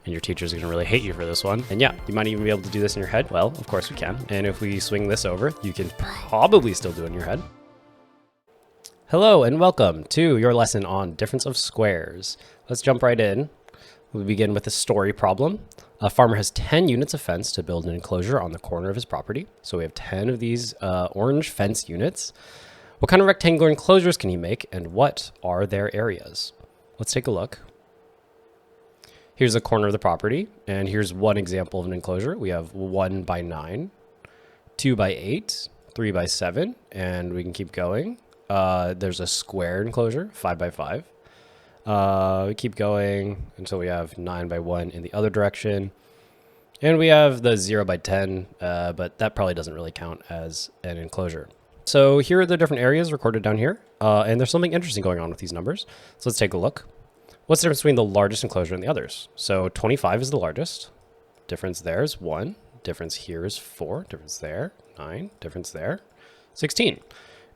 and your teacher's gonna really hate you for this one. And yeah, you might even be able to do this in your head. Well, of course we can. And if we swing this over, you can probably still do it in your head. Hello and welcome to your lesson on difference of squares. Let's jump right in. We begin with a story problem. A farmer has 10 units of fence to build an enclosure on the corner of his property. So we have 10 of these orange fence units. What kind of rectangular enclosures can he make, and what are their areas? Let's take a look. Here's a corner of the property, and here's one example of an enclosure. We have 1 by 9, 2 by 8, 3 by 7, and we can keep going. There's a square enclosure, 5 by 5. We keep going until we have 9 by 1 in the other direction. And we have the 0 by 10, but that probably doesn't really count as an enclosure. So here are the different areas recorded down here. And there's something interesting going on with these numbers. So let's take a look. What's the difference between the largest enclosure and the others? So 25 is the largest. Difference there is 1. Difference here is 4. Difference there, 9. Difference there, 16.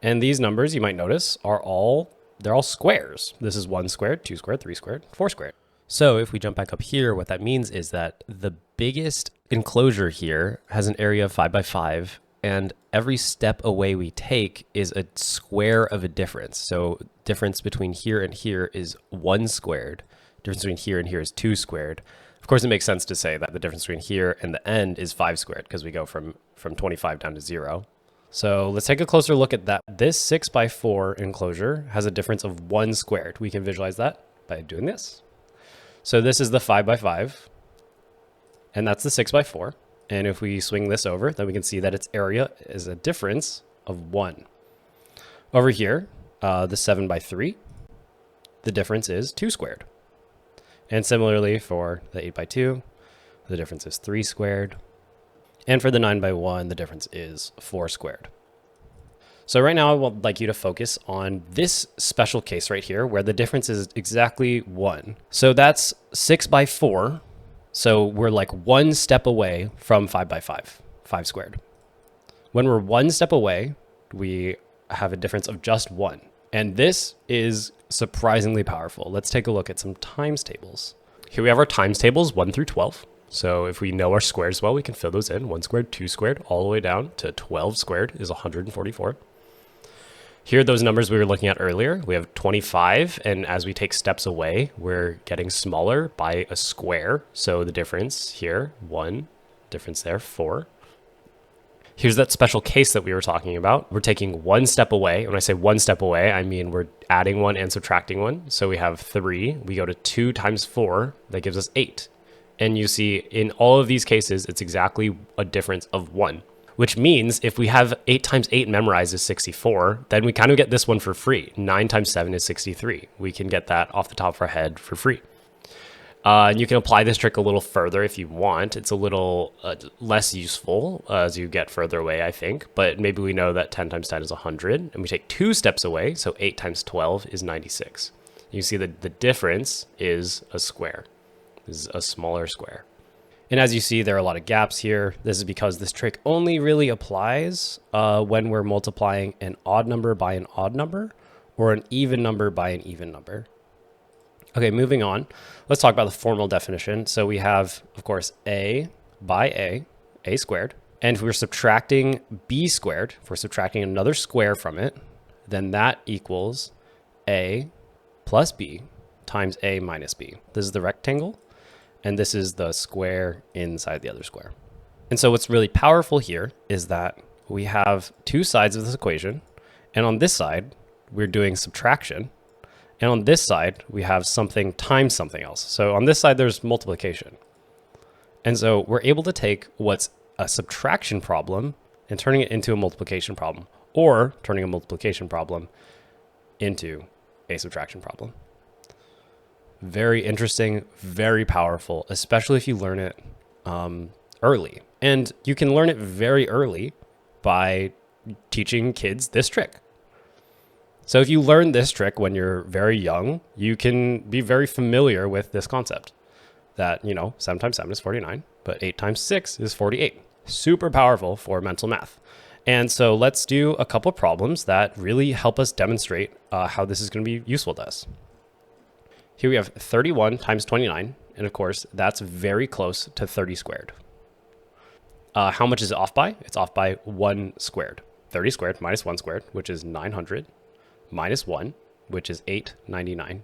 And these numbers, you might notice, they're all squares. This is 1 squared, 2 squared, 3 squared, 4 squared. So if we jump back up here, what that means is that the biggest enclosure here has an area of 5 by 5, and every step away we take is a square of a difference. So difference between here and here is 1 squared. Difference between here and here is 2 squared. Of course, it makes sense to say that the difference between here and the end is 5 squared because we go from 25 down to 0. So let's take a closer look at that. This 6 by 4 enclosure has a difference of 1 squared. We can visualize that by doing this. So this is the 5 by 5, and that's the 6 by 4. And if we swing this over, then we can see that its area is a difference of 1. Over here, the 7 by 3, the difference is 2 squared. And similarly for the 8 by 2, the difference is 3 squared. And for the 9 by 1, the difference is 4 squared. So right now I would like you to focus on this special case right here where the difference is exactly 1. So that's 6 by 4. So we're like 1 step away from 5 by 5, 5 squared. When we're 1 step away, we have a difference of just 1. And this is surprisingly powerful. Let's take a look at some times tables. Here we have our times tables 1 through 12. So if we know our squares well, we can fill those in. 1 squared, 2 squared, all the way down to 12 squared is 144. Here are those numbers we were looking at earlier. We have 25, and as we take steps away, we're getting smaller by a square. So the difference here, 1, difference there, 4. Here's that special case that we were talking about. We're taking 1 step away. When I say 1 step away, I mean we're adding 1 and subtracting 1. So we have 3. We go to 2 times 4. That gives us 8. And you see in all of these cases, it's exactly a difference of 1, which means if we have 8 times 8 memorized is 64, then we kind of get this one for free. 9 times 7 is 63. We can get that off the top of our head for free. And you can apply this trick a little further if you want. It's a little less useful as you get further away, I think. But maybe we know that 10 times 10 is 100. And we take 2 steps away, so 8 times 12 is 96. You see that the difference is a square. This is a smaller square. And as you see, there are a lot of gaps here. This is because this trick only really applies when we're multiplying an odd number by an odd number or an even number by an even number. Okay, moving on. Let's talk about the formal definition. So we have, of course, a by a squared. And if we're subtracting b squared, if we're subtracting another square from it, then that equals a plus b times a minus b. This is the rectangle. And this is the square inside the other square. And so what's really powerful here is that we have 2 sides of this equation. And on this side, we're doing subtraction. And on this side, we have something times something else. So on this side, there's multiplication. And so we're able to take what's a subtraction problem and turning it into a multiplication problem, or turning a multiplication problem into a subtraction problem. Very interesting, very powerful, especially if you learn it early. And you can learn it very early by teaching kids this trick. So if you learn this trick when you're very young, you can be very familiar with this concept that, 7 times 7 is 49, but 8 times 6 is 48. Super powerful for mental math. And so let's do a couple problems that really help us demonstrate how this is going to be useful to us. Here we have 31 times 29. And of course, that's very close to 30 squared. How much is it off by? It's off by 1 squared. 30 squared minus 1 squared, which is 900, minus 1, which is 899.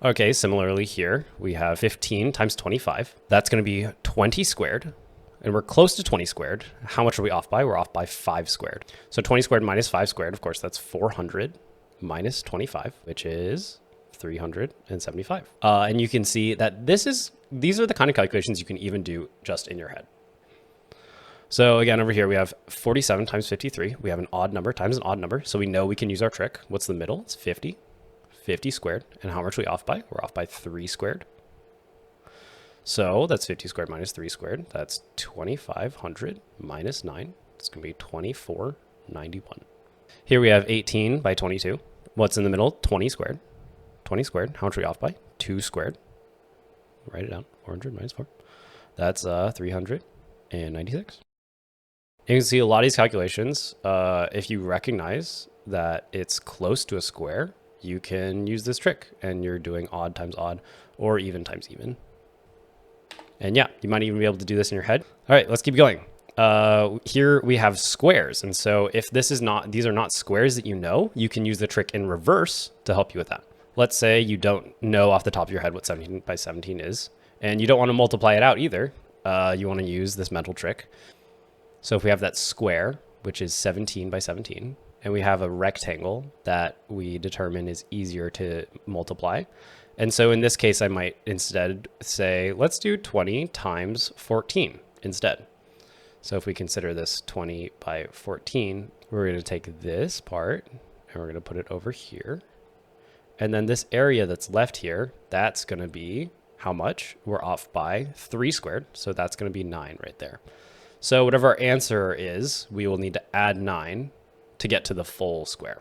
Okay, similarly here, we have 15 times 25. That's going to be 20 squared. And we're close to 20 squared. How much are we off by? We're off by 5 squared. So 20 squared minus 5 squared, of course, that's 400 minus 25, which is 375. And you can see that these are the kind of calculations you can even do just in your head. So again, over here, we have 47 times 53. We have an odd number times an odd number. So we know we can use our trick. What's the middle? It's 50. 50 squared. And how much are we off by? We're off by 3 squared. So that's 50 squared minus 3 squared. That's 2,500 minus 9. It's going to be 2,491. Here we have 18 by 22. What's in the middle? 20 squared. 20 squared. How much are we off by? 2 squared. Write it down. 400 minus 4. That's 396. You can see a lot of these calculations. If you recognize that it's close to a square, you can use this trick and you're doing odd times odd or even times even. And yeah, you might even be able to do this in your head. All right, let's keep going. Here we have squares. And so if these are not squares that you know, you can use the trick in reverse to help you with that. Let's say you don't know off the top of your head what 17 by 17 is, and you don't want to multiply it out either. You want to use this mental trick. So if we have that square, which is 17 by 17, and we have a rectangle that we determine is easier to multiply. And so in this case, I might instead say, let's do 20 times 14 instead. So if we consider this 20 by 14, we're going to take this part and we're going to put it over here. And then this area that's left here, that's going to be how much? We're off by 3 squared. So that's going to be 9 right there. So whatever our answer is, we will need to add 9 to get to the full square.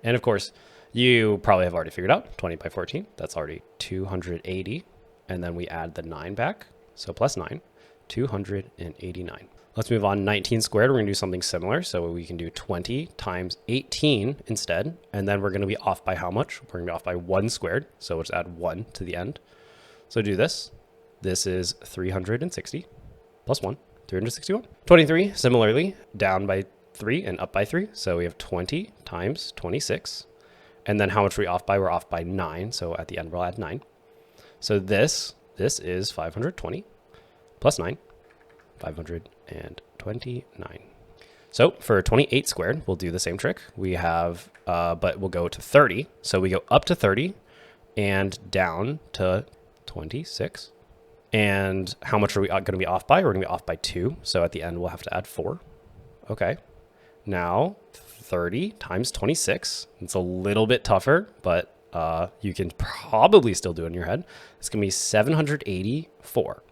And of course, you probably have already figured out 20 by 14. That's already 280. And then we add the 9 back. So plus 9, 289. Let's move on. 19 squared. We're going to do something similar. So we can do 20 times 18 instead. And then we're going to be off by how much? We're going to be off by 1 squared. So we'll just add 1 to the end. So do this. This is 360 plus 1. 361. 23, similarly, down by 3 and up by 3. So we have 20 times 26. And then how much are we off by? We're off by 9. So at the end, we'll add 9. So this is 520 plus 9, 529. So for 28 squared, we'll do the same trick. We have, but we'll go to 30. So we go up to 30 and down to 26. And how much are we going to be off by? We're going to be off by 2. So at the end, we'll have to add 4. Okay. Now 30 times 26. It's a little bit tougher, but you can probably still do it in your head. It's going to be 784.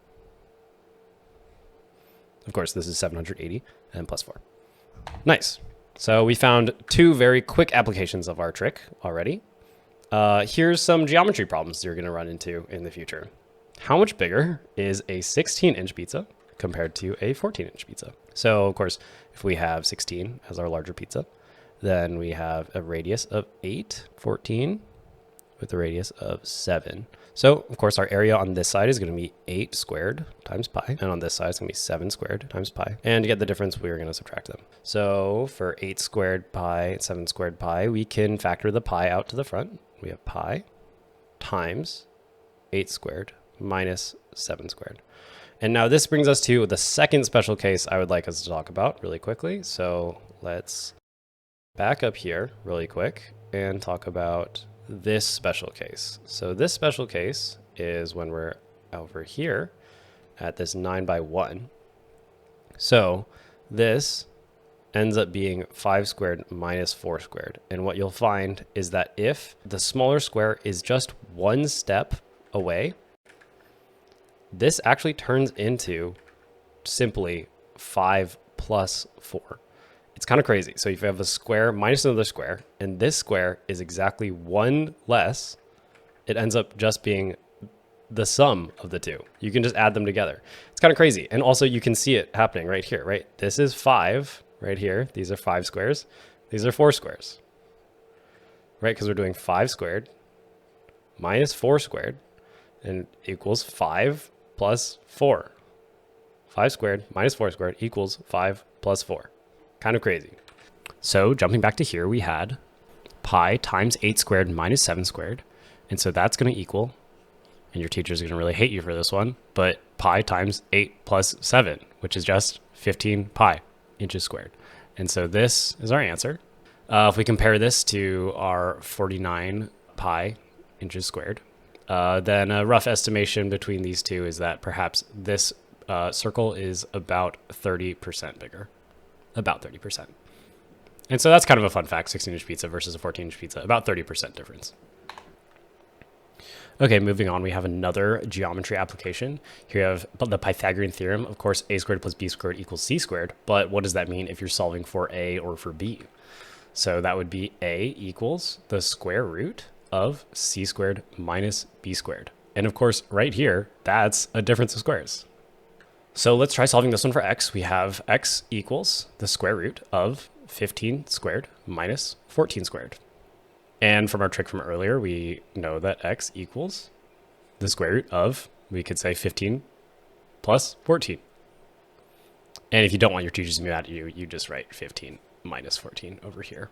Of course, this is 780 and plus 4. Nice. So we found 2 very quick applications of our trick already. Here's some geometry problems you're going to run into in the future. How much bigger is a 16-inch pizza compared to a 14-inch pizza? So, of course, if we have 16 as our larger pizza, then we have a radius of 8, 14 with a radius of 7. So, of course, our area on this side is going to be 8 squared times pi. And on this side, it's going to be 7 squared times pi. And to get the difference, we're going to subtract them. So for 8 squared pi, 7 squared pi, we can factor the pi out to the front. We have pi times 8 squared minus 7 squared. And now this brings us to the second special case I would like us to talk about really quickly. So let's back up here really quick and talk about this special case. So this special case is when we're over here at this 9 by 1. So this ends up being 5 squared minus 4 squared. And what you'll find is that if the smaller square is just one step away, this actually turns into simply 5 plus 4. It's kind of crazy. So if you have a square minus another square, and this square is exactly 1 less, it ends up just being the sum of the two. You can just add them together. It's kind of crazy. And also you can see it happening right here, right? This is 5 right here. These are 5 squares. These are 4 squares, right? Because we're doing 5 squared minus 4 squared and equals 5 plus 4. 5 squared minus 4 squared equals 5 plus 4. Kind of crazy. So jumping back to here, we had pi times 8 squared minus 7 squared. And so that's going to equal, and your teacher's going to really hate you for this one, but pi times 8 plus 7, which is just 15 pi inches squared. And so this is our answer. If we compare this to our 49 pi inches squared, then a rough estimation between these two is that perhaps this circle is about 30% bigger. About 30%. And so that's kind of a fun fact, 16-inch pizza versus a 14-inch pizza, about 30% difference. Okay, moving on, we have another geometry application. Here you have the Pythagorean Theorem. Of course, a squared plus b squared equals c squared, but what does that mean if you're solving for a or for b? So that would be a equals the square root of c squared minus b squared. And of course, right here, that's a difference of squares. So let's try solving this one for x. We have x equals the square root of 15 squared minus 14 squared. And from our trick from earlier, we know that x equals the square root of, we could say 15 plus 14. And if you don't want your teachers to be mad at you, you just write 15 minus 14 over here.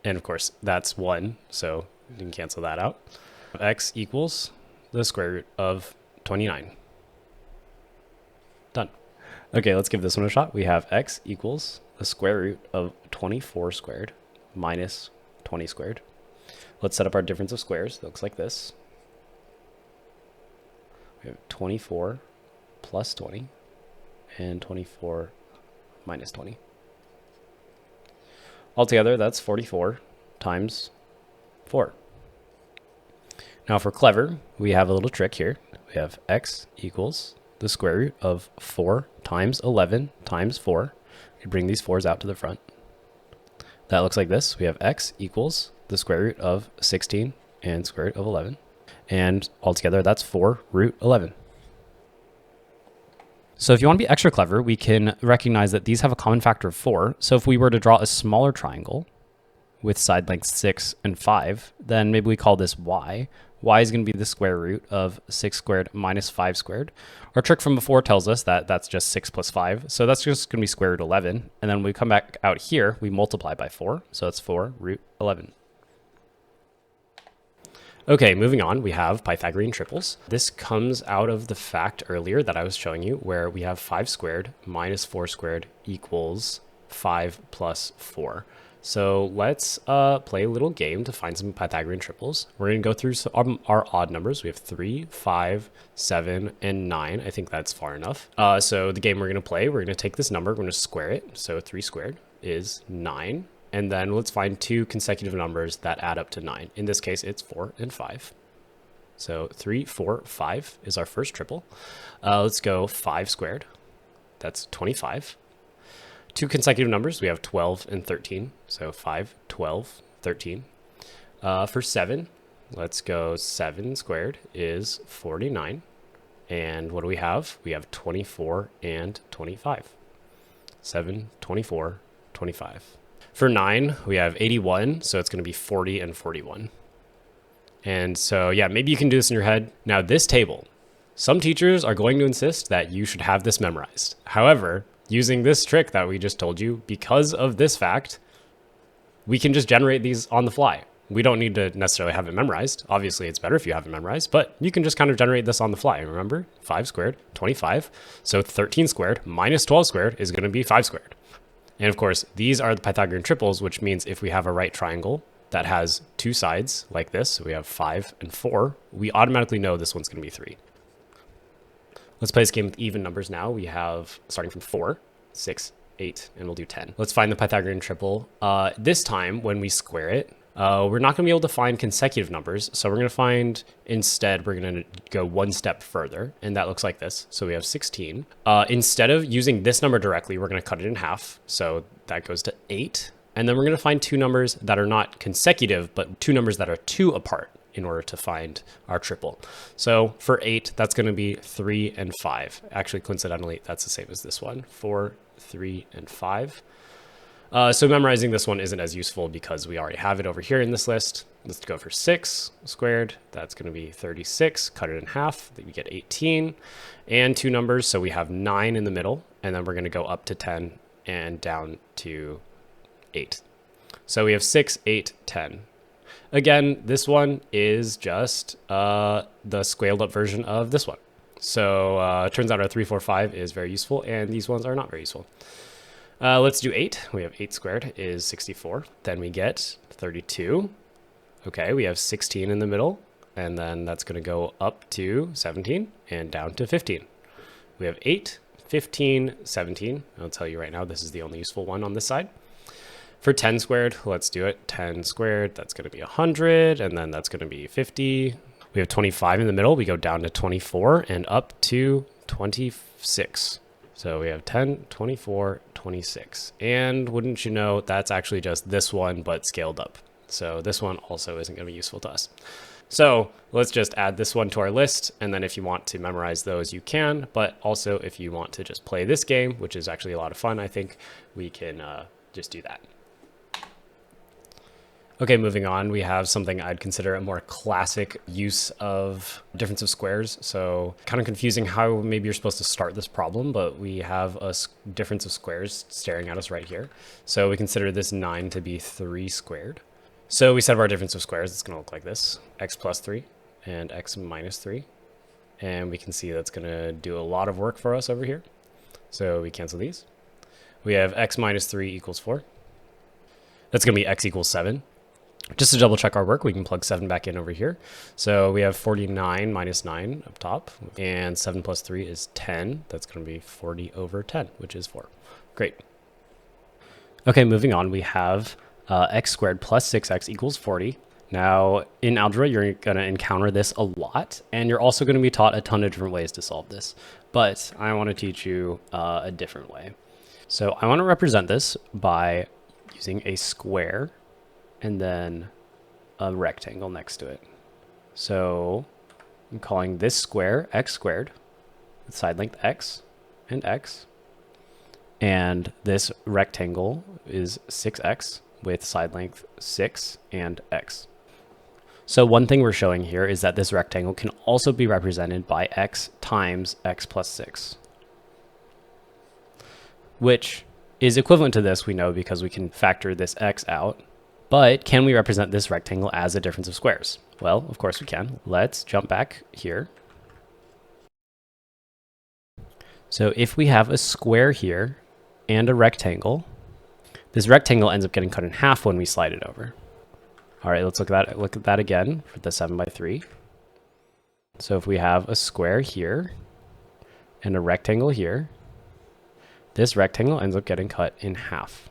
And of course, that's 1, so you can cancel that out. X equals the square root of 29. Done. Okay, let's give this one a shot. We have x equals the square root of 24 squared minus 20 squared. Let's set up our difference of squares. It looks like this. We have 24 plus 20 and 24 minus 20. Altogether, that's 44 times 4. Now, if we're clever, we have a little trick here. We have x equals the square root of 4 times 11 times 4. We bring these 4s out to the front. That looks like this. We have x equals the square root of 16 and square root of 11. And altogether, that's 4 root 11. So if you want to be extra clever, we can recognize that these have a common factor of 4. So if we were to draw a smaller triangle with side lengths 6 and 5, then maybe we call this y. Y is going to be the square root of 6 squared minus 5 squared. Our trick from before tells us that that's just 6 plus 5. So that's just going to be square root 11. And then when we come back out here, we multiply by 4. So it's 4 root 11. Okay, moving on, we have Pythagorean triples. This comes out of the fact earlier that I was showing you where we have 5 squared minus 4 squared equals 5 plus 4. So let's play a little game to find some Pythagorean triples. We're going to go through our odd numbers. We have 3, 5, 7, and 9. I think that's far enough. So the game we're going to play, we're going to take this number, we're going to square it. So 3 squared is 9. And then let's find 2 consecutive numbers that add up to 9. In this case, it's 4 and 5. So 3, 4, 5 is our first triple. Let's go 5 squared. That's 25. 2 consecutive numbers, we have 12 and 13. So 5, 12, 13. For 7, let's go 7 squared is 49. And what do we have? We have 24 and 25. 7, 24, 25. For 9, we have 81. So it's going to be 40 and 41. And so, yeah, maybe you can do this in your head. Now, this table, some teachers are going to insist that you should have this memorized. However, using this trick that we just told you, because of this fact, we can just generate these on the fly. We don't need to necessarily have it memorized. Obviously, it's better if you have it memorized, but you can just kind of generate this on the fly. Remember, 5 squared, 25. So 13 squared minus 12 squared is going to be 5 squared. And of course, these are the Pythagorean triples, which means if we have a right triangle that has 2 sides like this, so we have 5 and 4, we automatically know this one's going to be 3. Let's play this game with even numbers now. We have starting from 4, 6, 8, and we'll do 10. Let's find the Pythagorean triple. This time, when we square it, we're not going to be able to find consecutive numbers. So we're going to find, instead, we're going to go one step further. And that looks like this. So we have 16. Instead of using this number directly, we're going to cut it in half. So that goes to 8. And then we're going to find 2 numbers that are not consecutive, but 2 numbers that are 2 apart in order to find our triple. So for 8, that's going to be 3 and 5. Actually, coincidentally, that's the same as this one. 4, 3, and 5. So memorizing this one isn't as useful because we already have it over here in this list. Let's go for 6 squared. That's going to be 36. Cut it in half. We get 18 and 2 numbers. So we have 9 in the middle. And then we're going to go up to 10 and down to 8. So we have 6, 8, 10. Again, this one is just the scaled up version of this one. So it turns out our 3, 4, 5 is very useful, and these ones are not very useful. Let's do 8. We have 8 squared is 64. Then we get 32. Okay, we have 16 in the middle, and then that's going to go up to 17 and down to 15. We have 8, 15, 17. I'll tell you right now, this is the only useful one on this side. For 10 squared, let's do it. 10 squared, that's going to be 100, and then that's going to be 50. We have 25 in the middle. We go down to 24 and up to 26. So we have 10, 24, 26. And wouldn't you know, that's actually just this one, but scaled up. So this one also isn't going to be useful to us. So let's just add this one to our list. And then if you want to memorize those, you can. But also if you want to just play this game, which is actually a lot of fun, I think we can just do that. Okay, moving on, we have something I'd consider a more classic use of difference of squares. So kind of confusing how maybe you're supposed to start this problem, but we have a difference of squares staring at us right here. So we consider this 9 to be 3 squared. So we set up our difference of squares. It's going to look like this: x plus 3 and x minus 3. And we can see that's going to do a lot of work for us over here. So we cancel these. We have x minus 3 equals 4. That's going to be x equals 7. Just to double check our work, we can plug 7 back in over here. So we have 49 minus 9 up top, and 7 plus 3 is 10. That's going to be 40 over 10, which is 4. Great. Okay, moving on, we have x squared plus 6x equals 40. Now, in algebra, you're going to encounter this a lot, and you're also going to be taught a ton of different ways to solve this. But I want to teach you a different way. So I want to represent this by using a square and then a rectangle next to it. So I'm calling this square x squared with side length x and x. And this rectangle is 6x with side length 6 and x. So one thing we're showing here is that this rectangle can also be represented by x times x plus 6, which is equivalent to this, we know, because we can factor this x out. But can we represent this rectangle as a difference of squares? Well, of course we can. Let's jump back here. So if we have a square here and a rectangle, this rectangle ends up getting cut in half when we slide it over. All right, let's look at that again for the 7 by 3. So if we have a square here and a rectangle here, this rectangle ends up getting cut in half.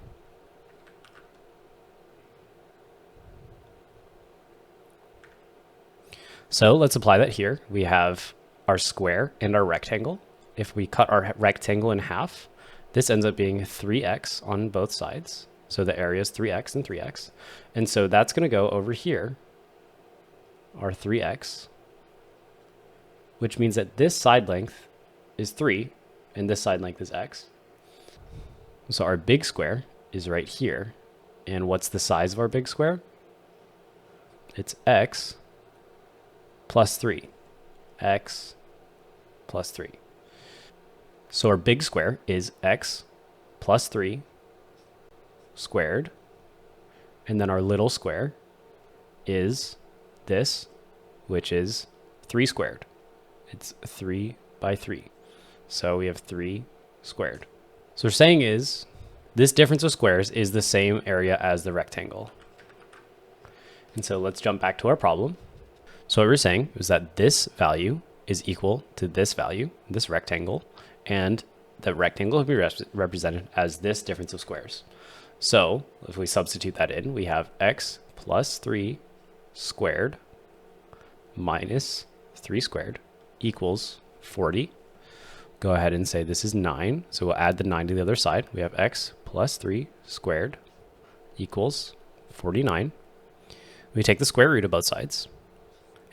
So let's apply that here. We have our square and our rectangle. If we cut our rectangle in half, this ends up being 3x on both sides. So the area is 3x and 3x. And so that's going to go over here, our 3x, which means that this side length is 3 and this side length is x. So our big square is right here. And what's the size of our big square? It's x plus 3. X plus 3. So our big square is x plus 3 squared. And then our little square is this, which is 3 squared. It's 3 by 3. So we have 3 squared. So what we're saying is this difference of squares is the same area as the rectangle. And so let's jump back to our problem. So what we're saying is that this value is equal to this value, this rectangle, and the rectangle will be represented as this difference of squares. So if we substitute that in, we have x plus 3 squared minus 3 squared equals 40. Go ahead and say this is 9. So we'll add the 9 to the other side. We have x plus 3 squared equals 49. We take the square root of both sides.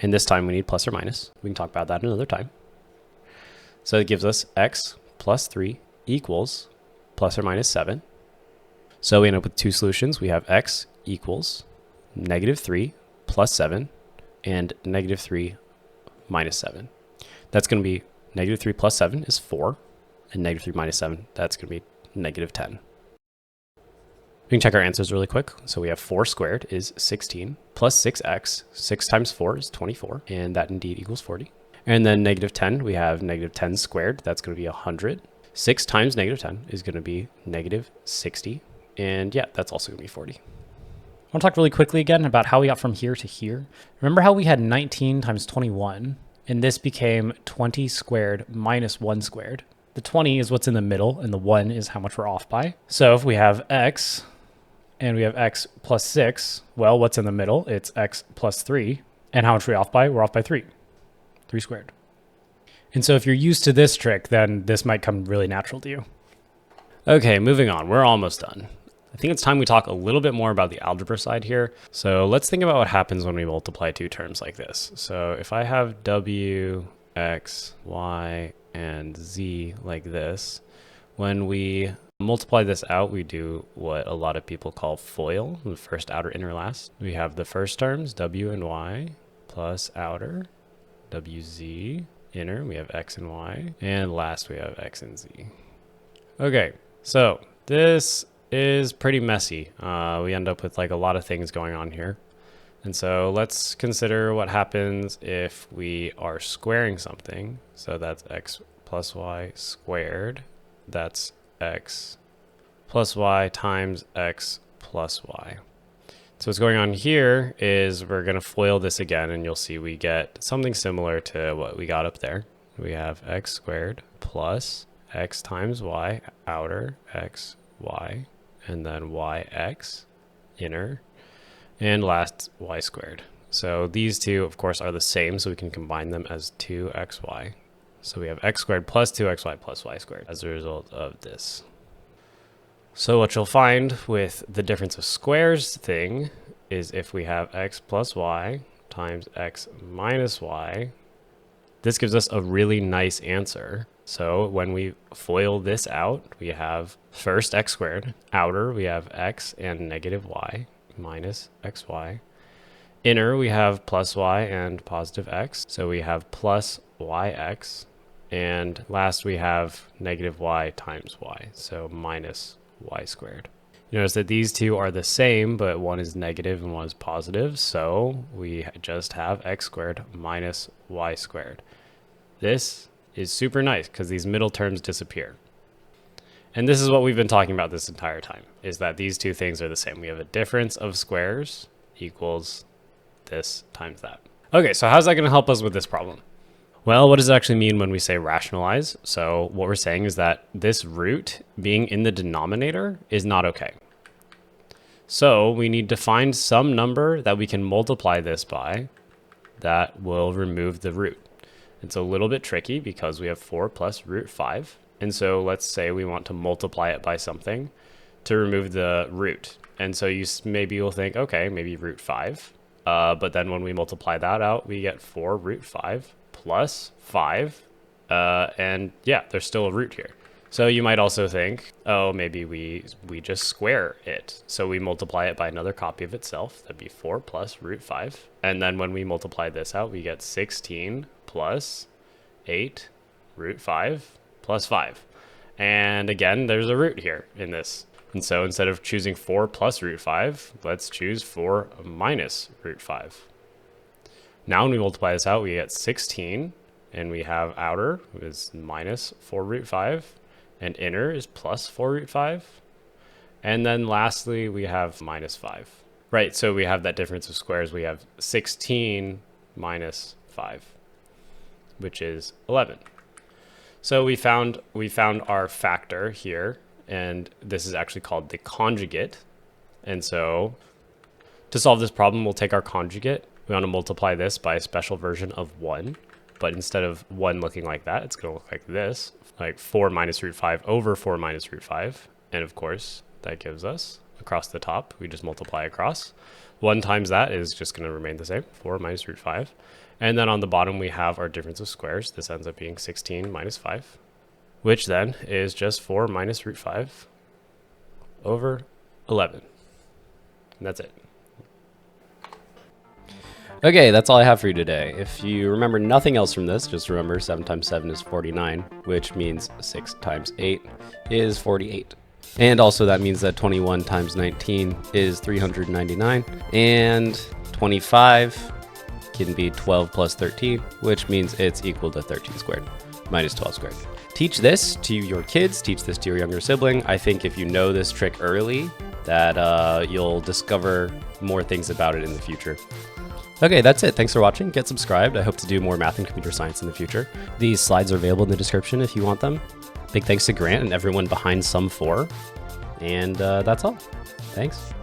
And this time we need plus or minus. We can talk about that another time. So it gives us x plus 3 equals plus or minus 7. So we end up with two solutions. We have x equals -3 plus 7 and -3 minus 7. That's going to be -3 plus 7 is 4, and -3 minus 7, that's going to be -10. We can check our answers really quick. So we have 4 squared is 16 plus 6x. 6 times 4 is 24, and that indeed equals 40. And then -10, we have -10 squared. That's going to be 100. 6 times -10 is going to be -60. And yeah, that's also going to be 40. I want to talk really quickly again about how we got from here to here. Remember how we had 19 times 21, and this became 20 squared minus 1 squared. The 20 is what's in the middle, and the 1 is how much we're off by. So if we have x, and we have x plus 6, well, what's in the middle? It's x plus 3. And how much are we off by? We're off by 3. 3 squared. And so if you're used to this trick, then this might come really natural to you. Okay, moving on. We're almost done. I think it's time we talk a little bit more about the algebra side here. So let's think about what happens when we multiply two terms like this. So if I have w, x, y, and z like this, when we multiply this out, we do what a lot of people call FOIL, the first, outer, inner, last. We have the first terms, w and y, plus outer, wz, inner, we have x and y, and last we have x and z. Okay, so this is pretty messy. We end up with like a lot of things going on here. And so let's consider what happens if we are squaring something. So that's x plus y squared. That's x plus y times x plus y. So what's going on here is we're going to FOIL this again, and you'll see we get something similar to what we got up there. We have x squared plus x times y, outer, x, y, and then yx, inner, and last y squared. So these two, of course, are the same, so we can combine them as 2xy. So we have x squared plus 2xy plus y squared as a result of this. So what you'll find with the difference of squares thing is if we have x plus y times x minus y, this gives us a really nice answer. So when we FOIL this out, we have first x squared, outer we have x and negative y minus xy. Inner we have plus y and positive x, so we have plus yx. And last we have negative y times y, so minus y squared. You notice that these two are the same, but one is negative and one is positive, so we just have x squared minus y squared. This is super nice because these middle terms disappear. And this is what we've been talking about this entire time, is that these two things are the same. We have a difference of squares equals this times that. Okay, so how's that going to help us with this problem? Well, what does it actually mean when we say rationalize? So what we're saying is that this root being in the denominator is not okay. So we need to find some number that we can multiply this by that will remove the root. It's a little bit tricky because we have 4 plus root 5. And so let's say we want to multiply it by something to remove the root. And so maybe you'll think, okay, maybe root 5. But then when we multiply that out, we get 4 root 5 plus 5. And yeah, there's still a root here. So you might also think, oh, maybe we just square it. So we multiply it by another copy of itself. That'd be 4 plus root 5. And then when we multiply this out, we get 16 plus 8 root 5 plus 5. And again, there's a root here in this. And so instead of choosing 4 plus root 5, let's choose 4 minus root 5. Now when we multiply this out, we get 16, and we have outer is minus 4 root 5, and inner is plus 4 root 5. And then lastly, we have minus 5. Right, so we have that difference of squares. We have 16 minus 5, which is 11. So we found our factor here, and this is actually called the conjugate. And so to solve this problem, we'll take our conjugate. We want to multiply this by a special version of 1. But instead of 1 looking like that, it's going to look like this, like 4 minus root 5 over 4 minus root 5. And of course, that gives us, across the top, we just multiply across. 1 times that is just going to remain the same, 4 minus root 5. And then on the bottom, we have our difference of squares. This ends up being 16 minus 5, which then is just 4 minus root 5 over 11. And that's it. Okay, that's all I have for you today. If you remember nothing else from this, just remember 7 times 7 is 49, which means 6 times 8 is 48. And also that means that 21 times 19 is 399, and 25 can be 12 plus 13, which means it's equal to 13 squared minus 12 squared. Teach this to your kids, teach this to your younger sibling. I think if you know this trick early, that you'll discover more things about it in the future. Okay, that's it. Thanks for watching. Get subscribed. I hope to do more math and computer science in the future. These slides are available in the description if you want them. Big thanks to Grant and everyone behind Sum 4. And that's all. Thanks.